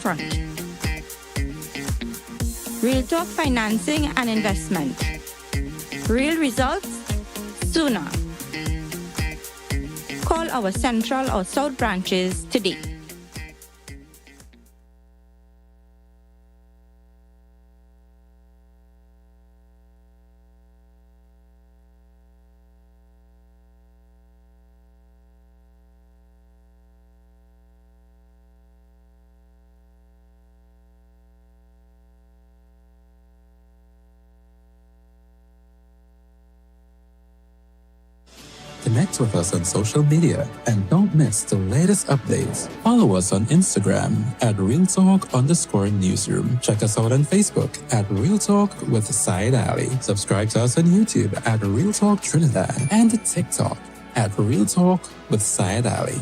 front. Real Talk Financing and Investment. Real results sooner. Call our Central or South branches today. Connect with us on social media and don't miss the latest updates. Follow us on Instagram at RealTalk_Newsroom. Check us out on Facebook at Real Talk with Saieed Ali. Subscribe to us on YouTube at Real Talk Trinidad and TikTok at Real Talk with Saieed Ali.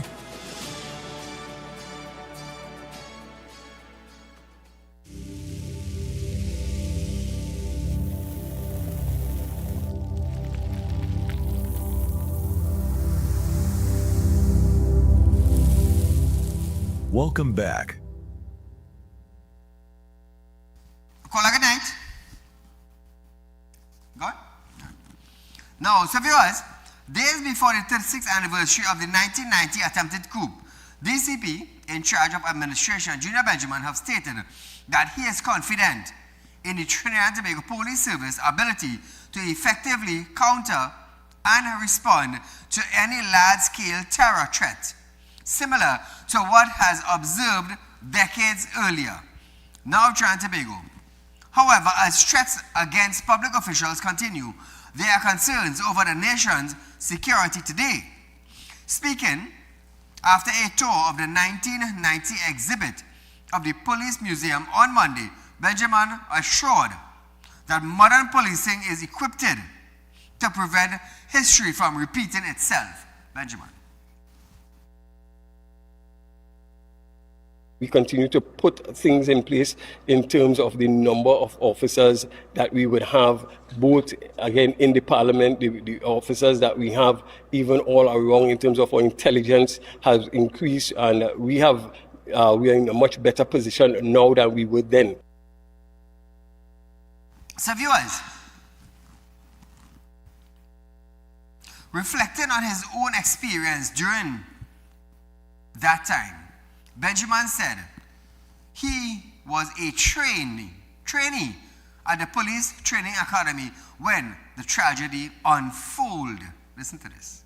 Welcome back. Call good night. Good? Now, so viewers, days before the 36th anniversary of the 1990 attempted coup, DCP in charge of administration, Junior Benjamin, have stated that he is confident in the Trinidad and Tobago Police Service ability to effectively counter and respond to any large-scale terror threat, similar to what has observed decades earlier. Now Trinidad and Tobago. However, as threats against public officials continue, there are concerns over the nation's security today. Speaking after a tour of the 1990 exhibit of the Police Museum on Monday, Benjamin assured that modern policing is equipped to prevent history from repeating itself. Benjamin. We continue to put things in place in terms of the number of officers that we would have, both, again, in the parliament, the officers that we have even all around in terms of our intelligence has increased, and we are in a much better position now than we were then. So viewers, reflecting on his own experience during that time, Benjamin said he was a trainee at the Police Training Academy when the tragedy unfolded. Listen to this.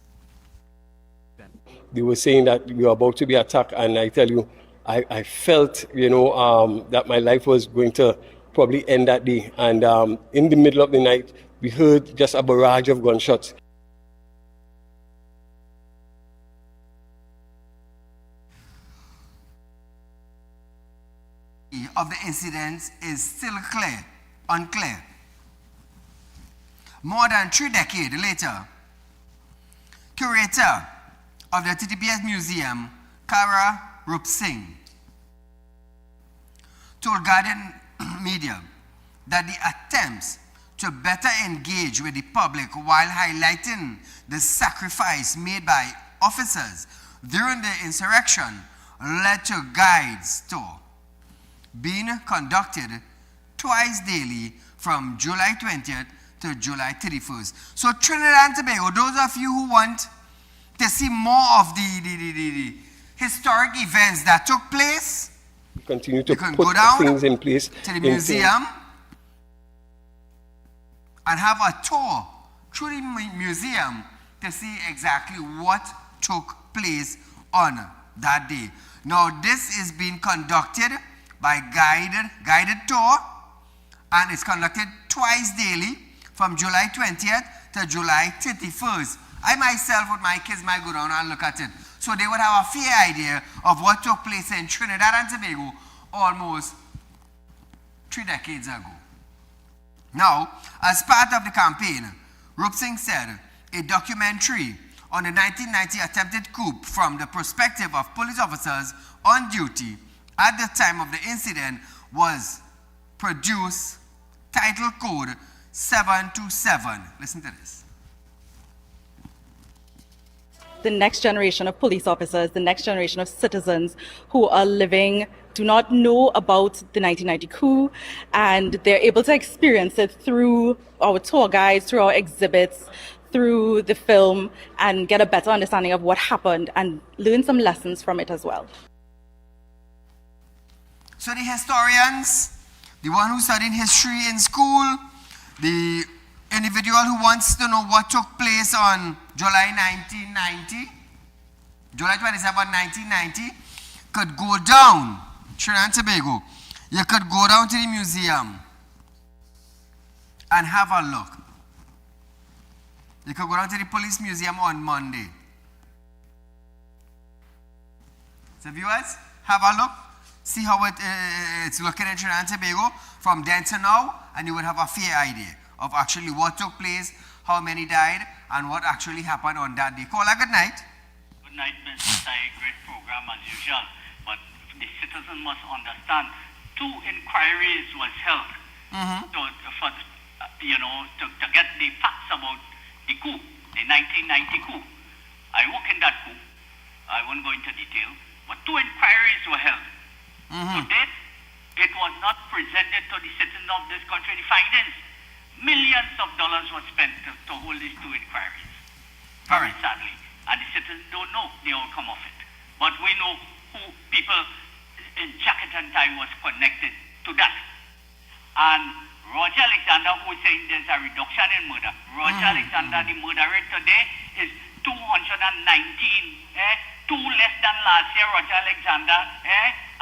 They were saying that we were about to be attacked, and I tell you, I felt, that my life was going to probably end that day. And in the middle of the night, we heard just a barrage of gunshots. Of the incidents is still unclear. More than 3 decades later, curator of the TTPS Museum, Kara Rup Singh, told Guardian Media that the attempts to better engage with the public while highlighting the sacrifice made by officers during the insurrection led to guides tour being conducted twice daily from July 20th to July 31st. So Trinidad and Tobago, those of you who want to see more of the historic events that took place, we continue to put go down things in place to the museum and have a tour through the museum to see exactly what took place on that day. Now this is being conducted by guided tour, and it's conducted twice daily from July 20th to July 31st. I myself with my kids might go down and look at it, so they would have a fair idea of what took place in Trinidad and Tobago almost 3 decades ago. Now, as part of the campaign, Rup Singh said a documentary on the 1990 attempted coup from the perspective of police officers on duty at the time of the incident was produced, title code 727. Listen to this. the next generation of police officers, the next generation of citizens who are living, do not know about the 1990 coup, and they're able to experience it through our tour guides, through our exhibits, through the film, and get a better understanding of what happened and learn some lessons from it as well. So the historians, the one who studied history in school, the individual who wants to know what took place on July 27, 1990, could go down, Trinidad and Tobago. You could go down to the museum and have a look. You could go down to the police museum on Monday. So viewers, have a look. See how it's looking in Trinidad and Tobago from then to now, and you would have a fair idea of actually what took place, how many died, and what actually happened on that day. Caller, good night. Good night, Mr. Sai. Great program as usual. But the citizen must understand 2 inquiries was held. So for, to get the facts about the coup, the 1990 coup. I work in that coup. I won't go into detail. But 2 inquiries were held. To date, it was not presented to the citizens of this country. The findings, millions of dollars were spent to hold these 2 inquiries. Very sadly. And the citizens don't know the outcome of it. But we know who people in jacket and tie was connected to that. And Roger Alexander, who is saying there's a reduction in murder. Roger Alexander, the murder rate today is 219. 2 less than last year, Roger Alexander.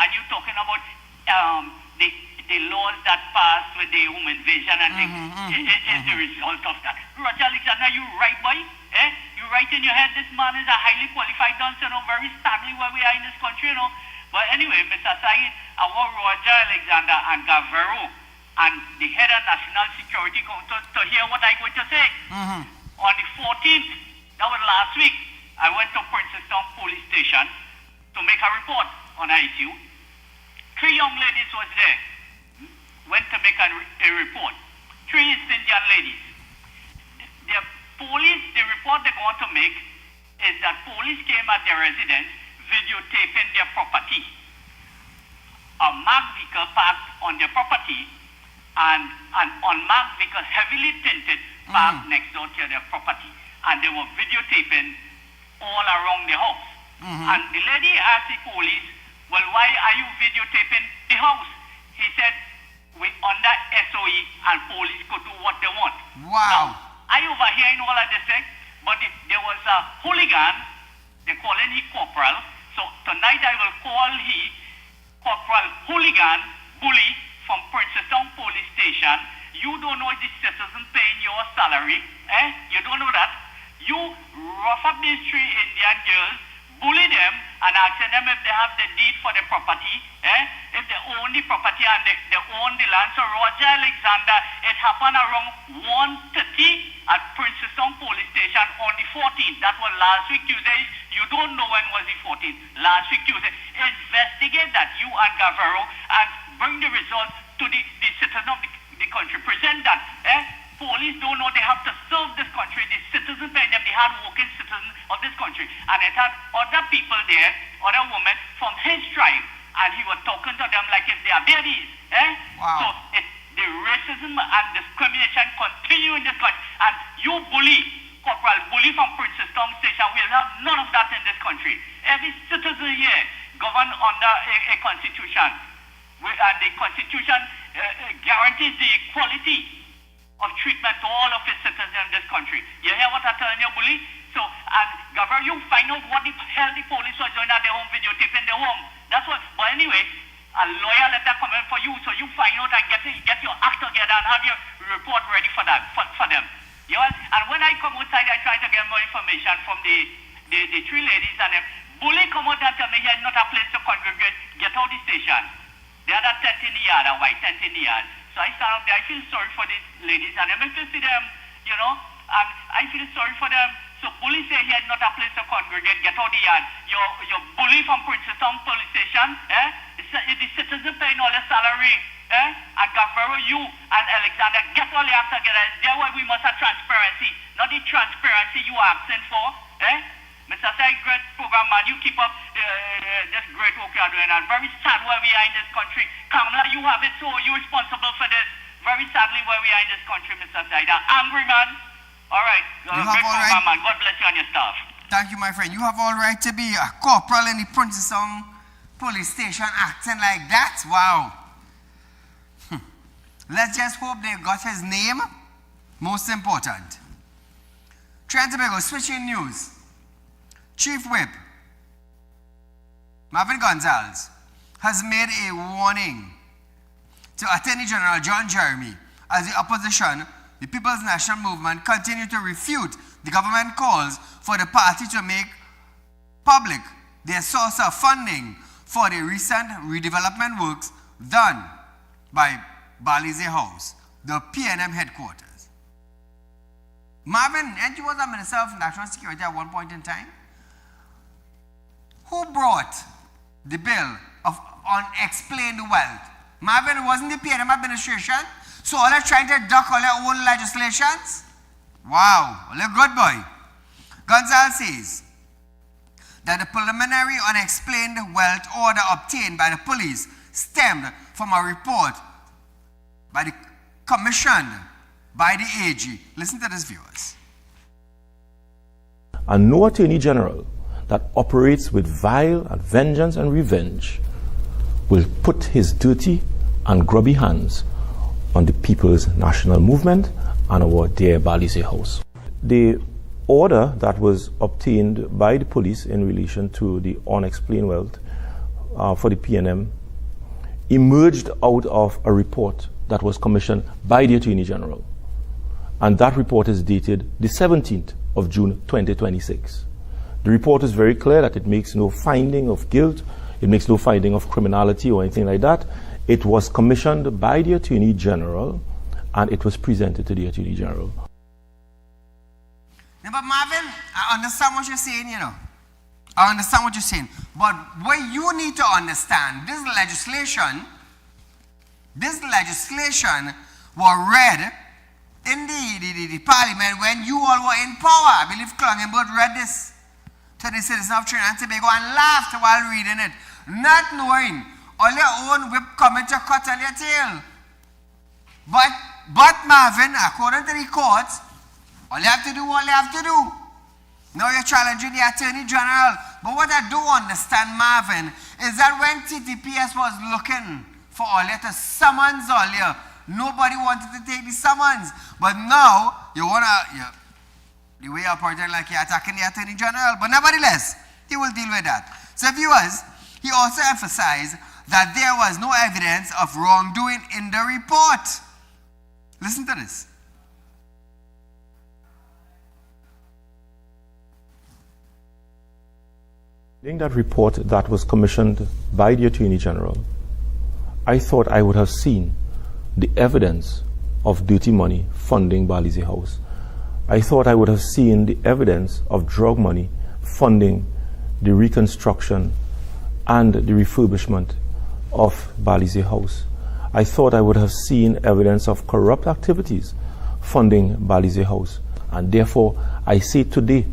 And you're talking about the laws that passed with the home invasion and things is the result of that. Roger Alexander, you right, boy? You right in your head, this man is a highly qualified dunce, very sadly where we are in this country, But anyway, Mr. Saeed, I want Roger Alexander and Gavero and the head of National Security Council to hear what I'm going to say. On the 14th, that was last week, I went to Princeton Police Station to make a report on ICU. 3 young ladies was there, went to make a report. 3 East Indian ladies. The report they're going to make is that police came at their residence videotaping their property. A marked vehicle parked on their property and an unmarked vehicle heavily tinted parked next door to their property. And they were videotaping all around the house. And the lady asked the police, well, why are you videotaping the house? He said, we're under SOE and police could do what they want. Wow. Now, I overhearing all of this thing, but there was a hooligan, they call him corporal. So tonight I will call he Corporal Hooligan Bully from Princeton Police Station. You don't know the citizen paying your salary, You don't know that. You rough up these 3 Indian girls, bully them, and asking them if they have the deed for the property, if they own the property and they own the land. So Roger Alexander, it happened around 1:30 at Princeton Police Station on the 14th. That was last week Tuesday. You don't know when was the 14th. Last week Tuesday. Investigate that, you and Gavero, and bring the results to the citizens of the country. Present that. Police don't know they have to serve this country. The citizens pay them, the hard-working citizens of this country. And it had other people there, other women from his tribe, and he was talking to them like if they are babies. Wow. So the racism and discrimination continue in this country. And you bully, Corporal Bully from Princeton Station, we'll have none of that in this country. Every citizen here governed under a constitution. And the constitution guarantees the equality of treatment to all of its citizens in this country. You hear what I'm telling you, Bully? So, and Governor, you find out what the hell the police was doing at their home, videotaping their home. That's what, but anyway, a lawyer letter coming for you, so you find out and get your act together and have your report ready for that, for them. You know, and when I come outside, I try to get more information from the 3 ladies, and Bully come out and tell me he had not a place to congregate, get out the station. They had a tent in the yard, a white tent in the yard. So I stand up there, I feel sorry for these ladies, and if you see them, and I feel sorry for them. So police say he had not a place to congregate, get out the yard. Your bully from Princeton Police Station, the citizen paying all their salary, and Gavero, you and Alexander, get all your act together. That's why we must have transparency, not the transparency you are asking for, Mr. Said, great program, man. You keep up this great work you are doing. And very sad where we are in this country. Kamala, you have it, so you're responsible for this. Very sadly where we are in this country, Mr. Said. I'm angry, man. All right. Great program, man. God bless you and your staff. Thank you, my friend. You have all right to be a corporal in the Princetown police station acting like that. Wow. Let's just hope they got his name. Most important. Trinidad and Tobago, switching news. Chief Whip Marvin Gonzalez has made a warning to Attorney General John Jeremy as the opposition, the People's National Movement, continue to refute the government calls for the party to make public their source of funding for the recent redevelopment works done by Balize House, the PNM headquarters. Marvin, and you was a Minister of National Security at one point in time. Who brought the bill of unexplained wealth? Marvin, wasn't the PNM administration? So all they're trying to duck all their own legislations? Wow, well, a good boy. Gonzalez says that the preliminary unexplained wealth order obtained by the police stemmed from a report commissioned by the AG. Listen to this, viewers. And no Attorney General that operates with vile and vengeance and revenge will put his dirty and grubby hands on the People's National Movement and our dear Balize House. The order that was obtained by the police in relation to the unexplained wealth for the PNM emerged out of a report that was commissioned by the Attorney General. And that report is dated the 17th of June 2026. The report is very clear that it makes no finding of guilt, it makes no finding of criminality or anything like that. It was commissioned by the Attorney General and it was presented to the Attorney General. Now, but Marvin, I understand what you're saying, you know. I understand what you're saying. But what you need to understand, this legislation was read in the parliament when you all were in power. I believe Klongenberg read this to the citizens of Trinidad and Tobago and laughed while reading it, not knowing all your own whip coming to cut on your tail. But Marvin, according to the courts, all you have to do. Now you're challenging the Attorney General. But what I do understand, Marvin, is that when TTPS was looking for Olia to summons Olia, nobody wanted to take the summons. But now, the way you're pointing like you're attacking the Attorney General. But nevertheless, he will deal with that. So viewers, he also emphasized that there was no evidence of wrongdoing in the report. Listen to this. In that report that was commissioned by the Attorney General, I thought I would have seen the evidence of dirty money funding Balize House. I thought I would have seen the evidence of drug money funding the reconstruction and the refurbishment of Balize House. I thought I would have seen evidence of corrupt activities funding Balize House. And therefore, I say today,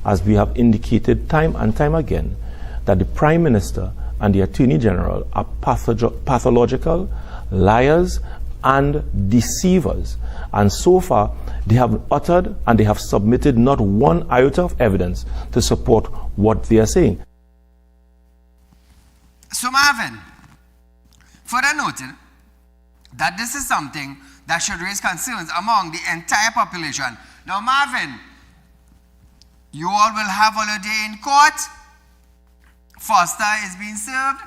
as we have indicated time and time again, that the Prime Minister and the Attorney General are pathological liars and deceivers. And so far, they have uttered and they have submitted not one iota of evidence to support what they are saying. So Marvin, further noted that this is something that should raise concerns among the entire population. Now Marvin, you all will have holiday in court. Foster is being served.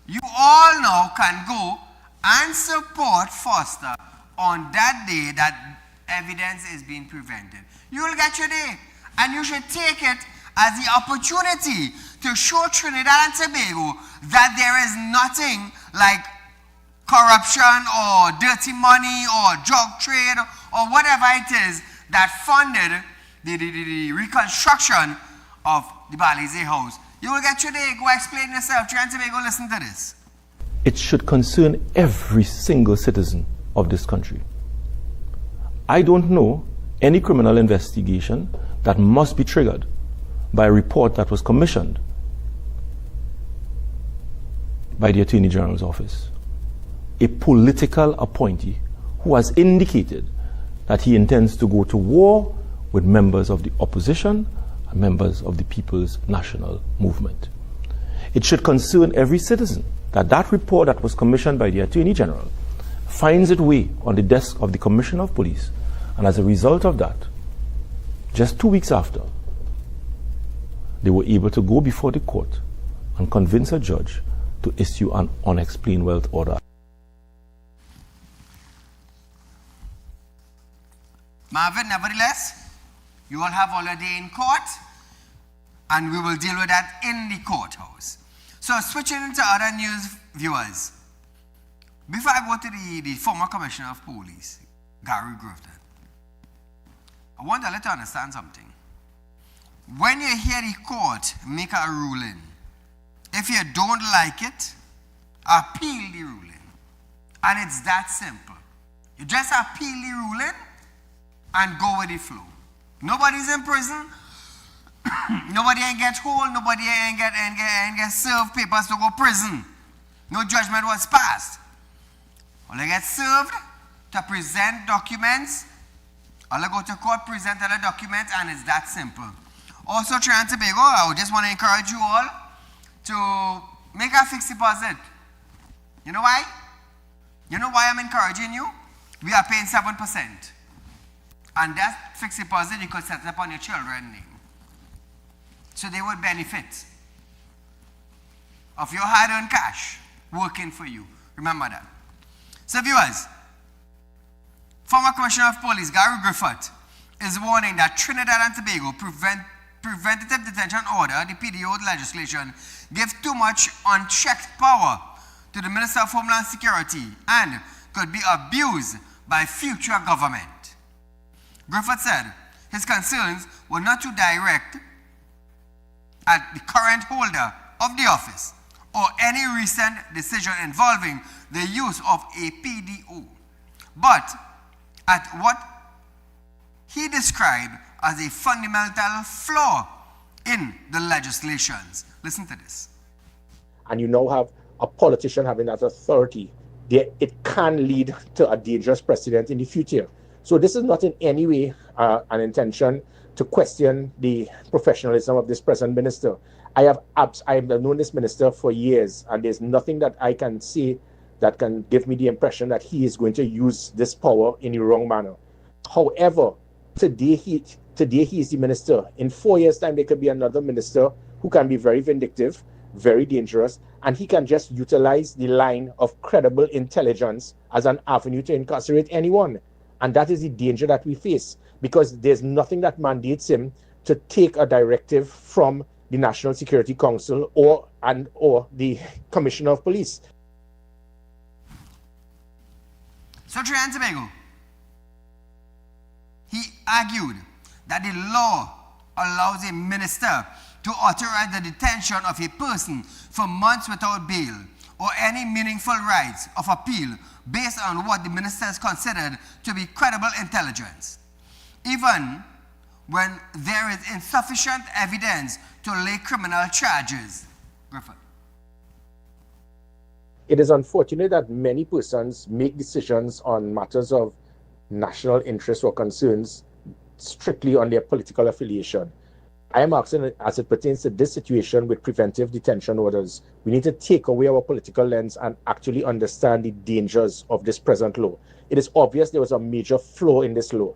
You all now can go and support Foster on that day that evidence is being prevented. You will get your day. And you should take it as the opportunity to show Trinidad and Tobago that there is nothing like corruption or dirty money or drug trade or whatever it is that funded the reconstruction of the Balize House. You will get your day. Go explain yourself. Trinidad and Tobago, listen to this. It should concern every single citizen of this country. I don't know any criminal investigation that must be triggered by a report that was commissioned by the Attorney General's office, a political appointee who has indicated that he intends to go to war with members of the opposition and members of the People's National Movement. It should concern every citizen that that report that was commissioned by the Attorney General finds its way on the desk of the Commissioner of Police, and as a result of that, just 2 weeks after, they were able to go before the court and convince a judge to issue an unexplained wealth order. Marvin, nevertheless, you all have already in court, and we will deal with that in the courthouse. So switching into other news, viewers, before I go to the former Commissioner of Police, Gary Griffin, I want to let you understand something. When you hear the court make a ruling, if you don't like it, appeal the ruling. And it's that simple. You just appeal the ruling and go with the flow. Nobody's in prison. Nobody ain't get hold. Nobody ain't get served papers to go prison. No judgment was passed. All they get served to present documents. All they go to court, present other documents, and it's that simple. Also, Trinidad and Tobago, I just want to encourage you all to make a fixed deposit. You know why? You know why I'm encouraging you? We are paying 7%. And that fixed deposit you could set up on your children's name. So they would benefit of your hard-earned cash working for you. Remember that. So viewers, former Commissioner of Police Gary Griffith is warning that Trinidad and Tobago Preventative Detention Order, the PDO legislation, gives too much unchecked power to the Minister of Homeland Security and could be abused by future government. Griffith said his concerns were not too direct at the current holder of the office or any recent decision involving the use of a PDO, but at what he described as a fundamental flaw in the legislations. Listen to this. And you now have a politician having that authority, it can lead to a dangerous precedent in the future. So this is not in any way an intention to question the professionalism of this present minister. I have known this minister for years, and there's nothing that I can say that can give me the impression that he is going to use this power in the wrong manner. However, today he is the minister. In 4 years' time, there could be another minister who can be very vindictive, very dangerous, and he can just utilize the line of credible intelligence as an avenue to incarcerate anyone. And that is the danger that we face, because there's nothing that mandates him to take a directive from the National Security Council or the Commissioner of Police. So Trinidad and Tobago, he argued that the law allows a minister to authorize the detention of a person for months without bail or any meaningful rights of appeal based on what the minister has considered to be credible intelligence, even when there is insufficient evidence to lay criminal charges. Griffith. It is unfortunate that many persons make decisions on matters of national interest or concerns strictly on their political affiliation. I am asking, as it pertains to this situation with preventive detention orders, we need to take away our political lens and actually understand the dangers of this present law. It is obvious there was a major flaw in this law.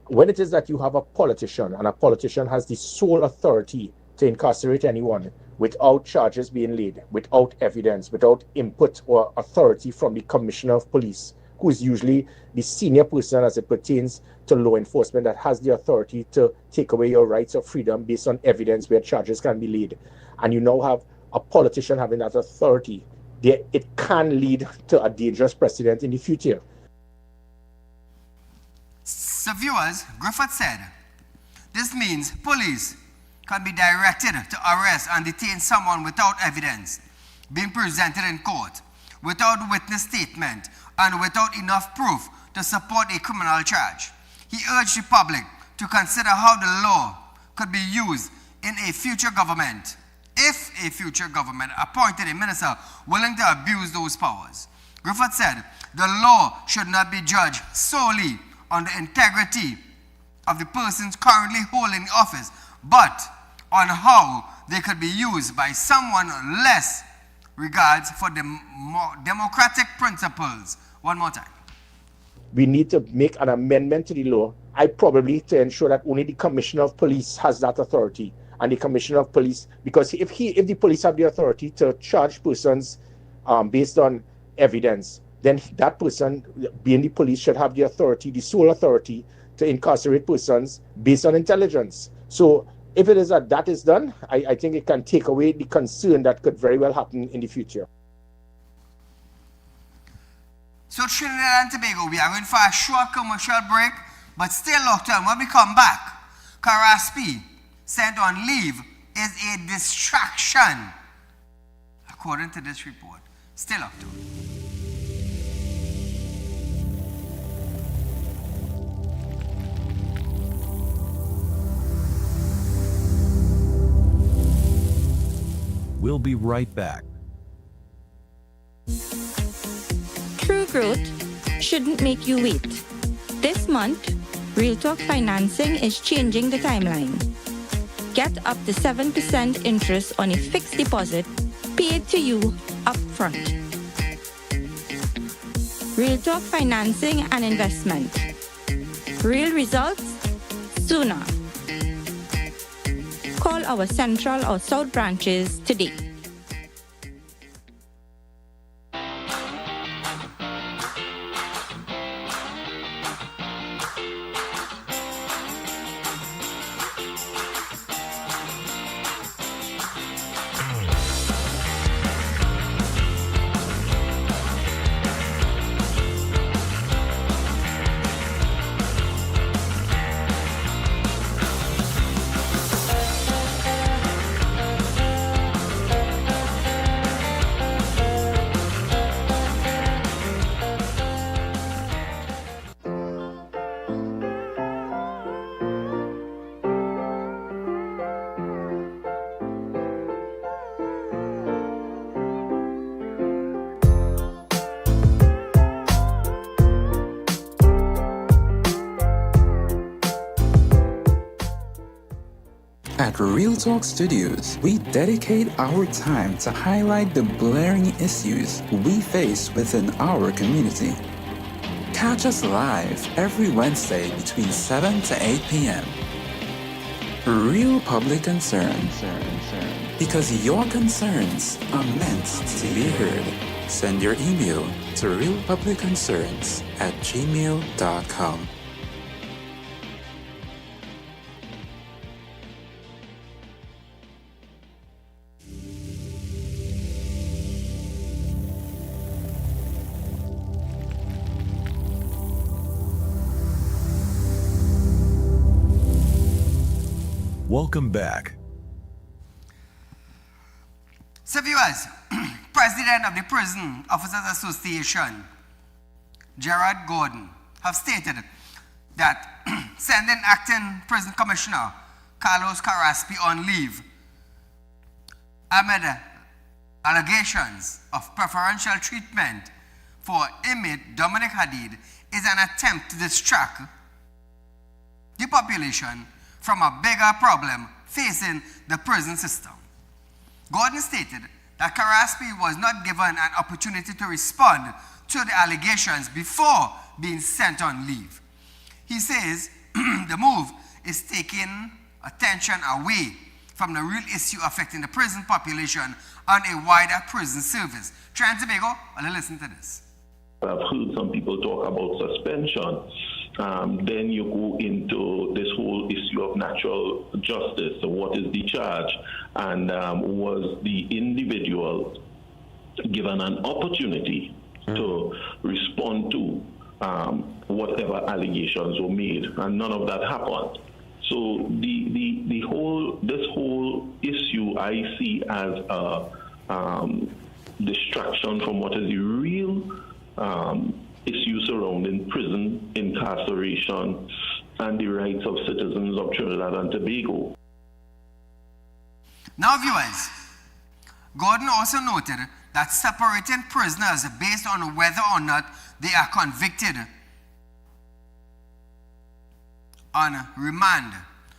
When it is that you have a politician, and a politician has the sole authority to incarcerate anyone without charges being laid, without evidence, without input or authority from the Commissioner of Police, who is usually the senior person as it pertains to law enforcement that has the authority to take away your rights of freedom based on evidence where charges can be laid. And you now have a politician having that authority, it can lead to a dangerous precedent in the future. So viewers, Griffith said, this means police can be directed to arrest and detain someone without evidence being presented in court, without witness statement, and without enough proof to support a criminal charge. He urged the public to consider how the law could be used in a future government, if a future government appointed a minister willing to abuse those powers. Griffith said, the law should not be judged solely on the integrity of the persons currently holding office, but on how they could be used by someone less regards for democratic principles. One more time. We need to make an amendment to the law, to ensure that only the Commissioner of Police has that authority. And the Commissioner of Police, because if the police have the authority to charge persons based on evidence, then that person, being the police, should have the authority, the sole authority, to incarcerate persons based on intelligence. So if it is that is done, I think it can take away the concern that could very well happen in the future. So Trinidad and Tobago, we are going for a short commercial break, but still locked on. When we come back, Caraspi, sent on leave, is a distraction, according to this report. Still locked on. We'll be right back. True growth shouldn't make you wait. This month, Real Talk Financing is changing the timeline. Get up to 7% interest on a fixed deposit paid to you upfront. Real Talk Financing and Investment. Real results sooner. Call our Central or South branches today. At Real Talk Studios, we dedicate our time to highlight the blaring issues we face within our community. Catch us live every Wednesday between 7 to 8 p.m. Real Public Concerns. Because your concerns are meant to be heard. Send your email to realpublicconcerns@gmail.com. Welcome back. So viewers, President of the Prison Officers Association, Gerard Gordon, have stated that sending acting prison commissioner Carlos Caraspi on leave amid allegations of preferential treatment for inmate Dominic Hadid is an attempt to distract the population from a bigger problem facing the prison system. Gordon stated that Caraspi was not given an opportunity to respond to the allegations before being sent on leave. He says the move is taking attention away from the real issue affecting the prison population and a wider prison service. Trying to Tobago, let's listen to this. I've heard some people talk about suspension. Then you go into this whole issue of natural justice. So what is the charge? And was the individual given an opportunity to respond to whatever allegations were made? And none of that happened. So this whole issue I see as a distraction from what is the real issue surrounding prison incarceration and the rights of citizens of Trinidad and Tobago. Now, viewers, Gordon also noted that separating prisoners based on whether or not they are convicted on remand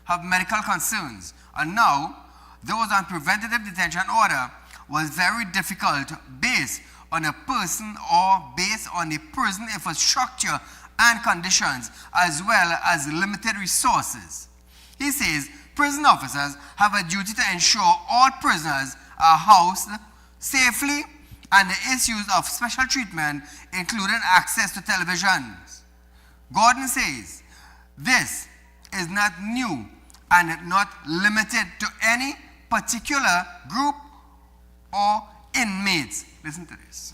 have medical concerns, and now those on preventative detention order was very difficult based on a person or based on the prison infrastructure and conditions, as well as limited resources. He says prison officers have a duty to ensure all prisoners are housed safely, and the issues of special treatment, including access to televisions. Gordon says this is not new and not limited to any particular group or inmates. Listen to this.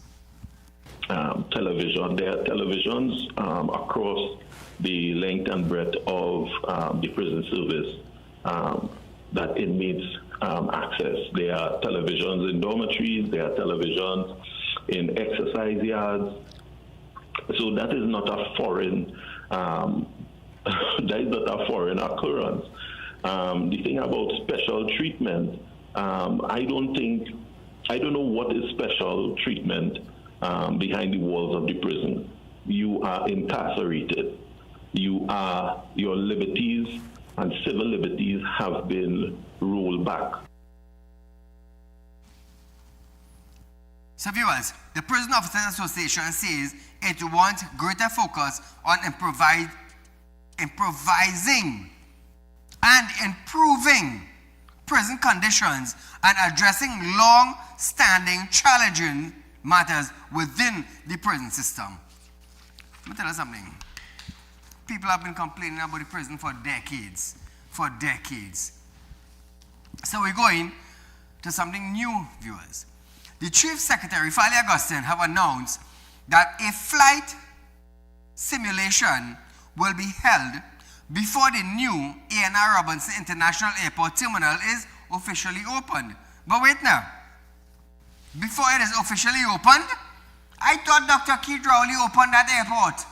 Television. There are televisions across the length and breadth of the prison service that inmates access. There are televisions in dormitories, there are televisions in exercise yards. So that is not a foreign occurrence. The thing about special treatment, I don't know what is special treatment behind the walls of the prison. You are incarcerated. Your liberties and civil liberties have been rolled back. So viewers, the Prison Officers Association says it wants greater focus on improvising and improving prison conditions and addressing long-standing challenging matters within the prison system. Let me tell you something. People have been complaining about the prison for decades. So we're going to something new, viewers. The Chief Secretary, Fali Augustine, have announced that a flight simulation will be held before the new A&R Robinson International Airport Terminal is officially opened. But wait now. Before it is officially opened, I thought Dr. Keith Rowley opened that airport.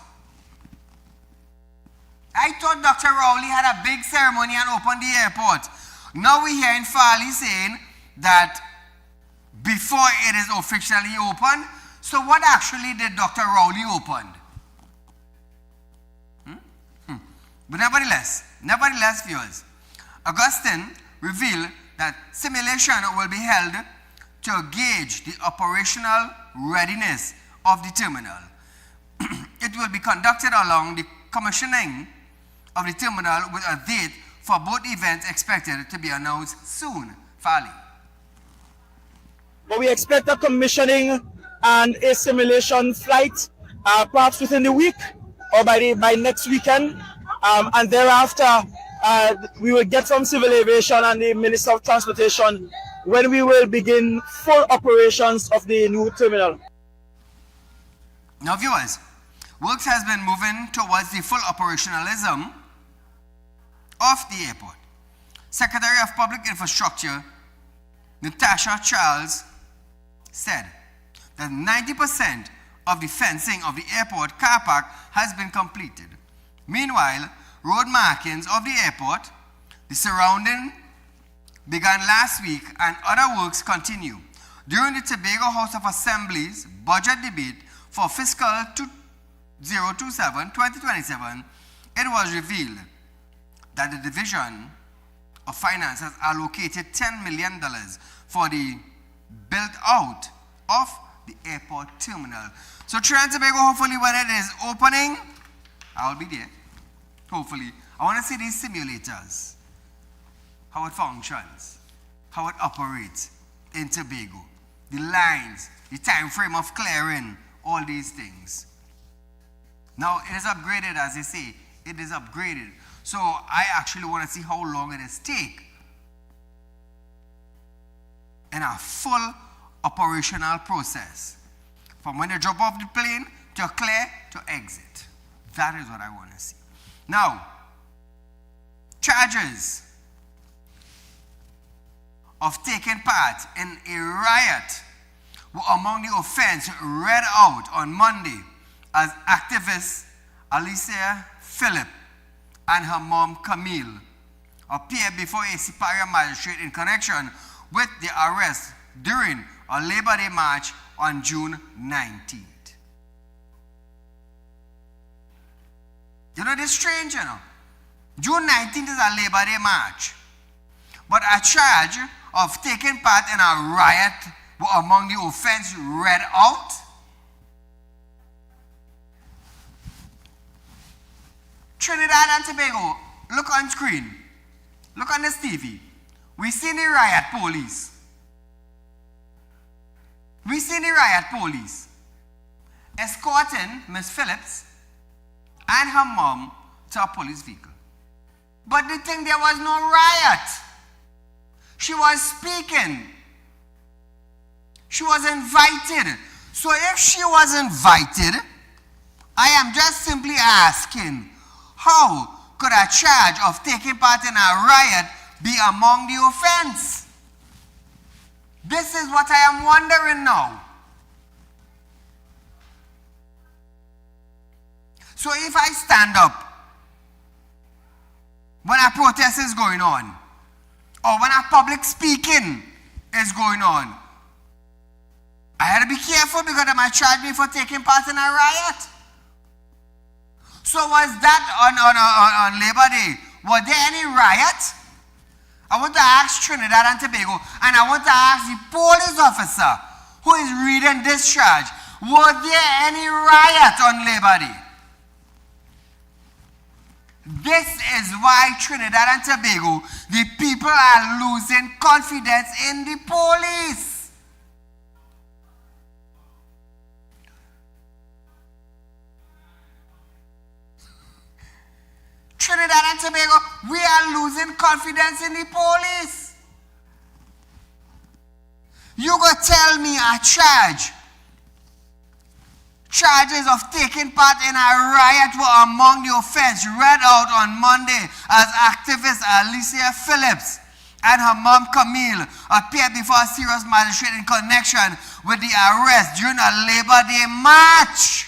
I thought Dr. Rowley had a big ceremony and opened the airport. Now we're hearing Fali saying that before it is officially opened. So what actually did Dr. Rowley open? But nevertheless, viewers, Augustine revealed that simulation will be held to gauge the operational readiness of the terminal. It will be conducted along the commissioning of the terminal with a date for both events expected to be announced soon. Fali. But we expect a commissioning and a simulation flight perhaps within the week or by next weekend. And thereafter, we will get from Civil Aviation and the Minister of Transportation when we will begin full operations of the new terminal. Now viewers, works has been moving towards the full operationalism of the airport. Secretary of Public Infrastructure, Natasha Charles, said that 90% of the fencing of the airport car park has been completed. Meanwhile, road markings of the airport, the surrounding, began last week and other works continue. During the Tobago House of Assembly's budget debate for fiscal 2027, it was revealed that the Division of Finance has allocated $10 million for the build out of the airport terminal. So Trinidad and Tobago, hopefully when it is opening, I'll be there. Hopefully. I want to see these simulators. How it functions. How it operates in Tobago. The lines, the time frame of clearing, all these things. Now it is upgraded, as they say. It is upgraded. So I actually want to see how long it is take in a full operational process. From when you drop off the plane to clear to exit. That is what I want to see. Now, charges of taking part in a riot were among the offense read out on Monday as activist Alicia Phillip and her mom Camille appeared before a superior magistrate in connection with the arrest during a Labor Day march on June 19th. You know, this is strange, you know. June 19th is a Labor Day march. But a charge of taking part in a riot were among the offense read out. Trinidad and Tobago, look on screen. Look on this TV. We see the riot police. We see the riot police escorting Miss Phillips and her mom to a police vehicle. But the thing, there was no riot. She was speaking. She was invited. So if she was invited, I am just simply asking, how could a charge of taking part in a riot be among the offense? This is what I am wondering now. So if I stand up when a protest is going on, or when a public speaking is going on, I had to be careful because they might charge me for taking part in a riot. So was that on Labor Day? Was there any riot? I want to ask Trinidad and Tobago, and I want to ask the police officer who is reading this charge, was there any riot on Labor Day? This is why Trinidad and Tobago, the people are losing confidence in the police. Trinidad and Tobago, we are losing confidence in the police. You go tell me a charges of taking part in a riot were among the offense read out on Monday as activist Alicia Phillips and her mom Camille appeared before a serious magistrate in connection with the arrest during a Labor Day march.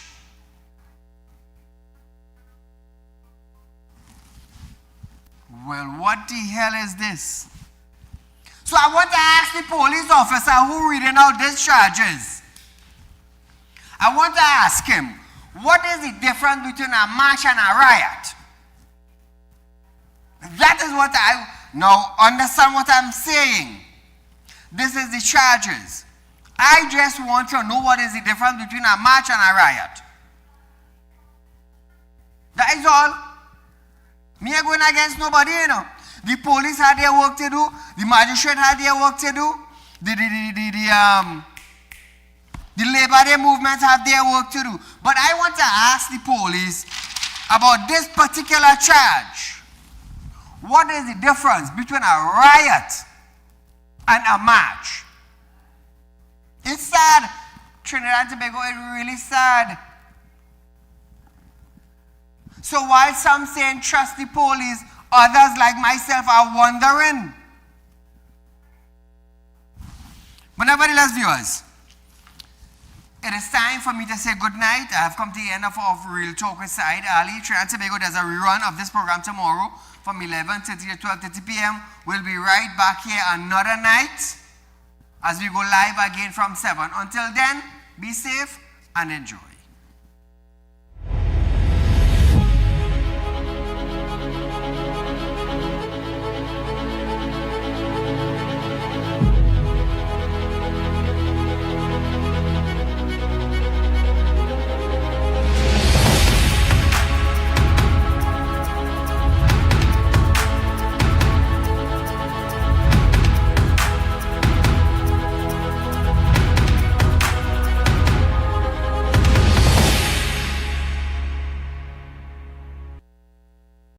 Well, what the hell is this? So I want to ask the police officer who reading out these charges. I want to ask him, what is the difference between a march and a riot? That is what I now understand what I'm saying. This is the charges. I just want to know what is the difference between a march and a riot. That is all. Me are going against nobody, you know. The police had their work to do. The magistrate had their work to do. The Labor Day movement have their work to do. But I want to ask the police about this particular charge. What is the difference between a riot and a march? It's sad. Trinidad and Tobago, it's really sad. So while some saying trust the police, others like myself are wondering. But nevertheless, viewers, it is time for me to say good night. I have come to the end of Real Talk with Saieed Ali. Trinidad and Tobago, there's a rerun of this program tomorrow from 11:30 to 12:30 p.m. We'll be right back here another night as we go live again from 7. Until then, be safe and enjoy.